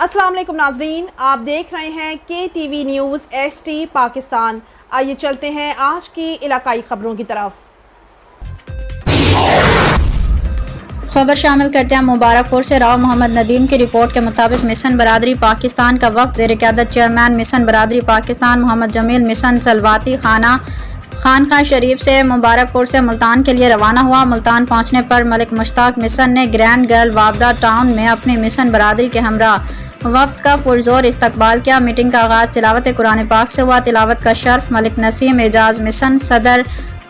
السلام علیکم ناظرین، آپ دیکھ رہے ہیں KTV نیوز HD پاکستان۔ آئیے چلتے ہیں آج کی علاقائی خبروں کی طرف۔ خبر شامل کرتے ہیں مبارک پور سے راؤ محمد ندیم کی رپورٹ کے مطابق مشن برادری پاکستان کا وفد زیر قیادت چیئرمین مشن برادری پاکستان محمد جمیل مشن سلواتی خانقاہ شریف سے مبارک پور سے ملتان کے لیے روانہ ہوا۔ ملتان پہنچنے پر ملک مشتاق مشن نے گرینڈ گرل وابڈا ٹاؤن میں اپنے مشن برادری کے ہمراہ وفد کا پرزور استقبال کیا۔ میٹنگ کا آغاز تلاوت قرآن پاک سے ہوا۔ تلاوت کا شرف ملک نسیم اعجاز مشن صدر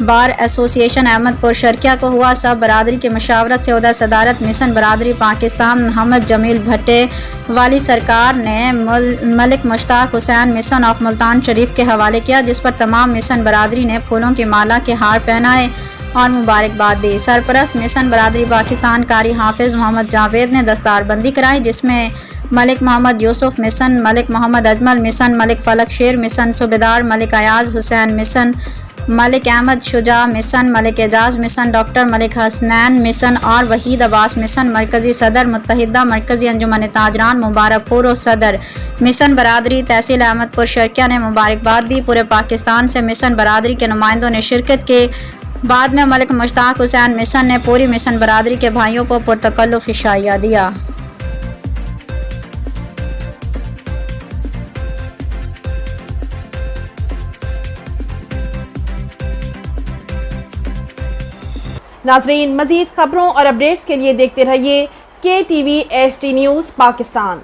بار ایسوسی ایشن احمد پور شرکیہ کو ہوا۔ سب برادری کی مشاورت سے عہدہ صدارت مشن برادری پاکستان محمد جمیل بھٹے والی سرکار نے ملک مشتاق حسین مشن آف ملتان شریف کے حوالے کیا، جس پر تمام مشن برادری نے پھولوں کی مالا کے ہار پہنائے اور مبارکباد دی۔ سرپرست مشن برادری پاکستان قاری حافظ محمد جاوید نے دستار بندی کرائی، جس میں ملک محمد یوسف مشن، ملک محمد اجمل مشن، ملک فلک شیر مشن صوبیدار، ملک ایاز حسین مشن، ملک احمد شجاع مشن، ملک اعجاز مشن، ڈاکٹر ملک حسنین مشن اور وحید عباس مشن مرکزی صدر متحدہ مرکزی انجمن تاجران مبارک پور و صدر مشن برادری تحصیل احمد پور شرکیہ نے مبارکباد دی۔ پورے پاکستان سے مشن برادری کے نمائندوں نے شرکت کی۔ بعد میں ملک مشتاق حسین مشن نے پوری مشن برادری کے بھائیوں کو پرتکلف عشائیہ دیا۔ ناظرین، مزید خبروں اور اپڈیٹس کے لیے دیکھتے رہیے KTV HD نیوز پاکستان۔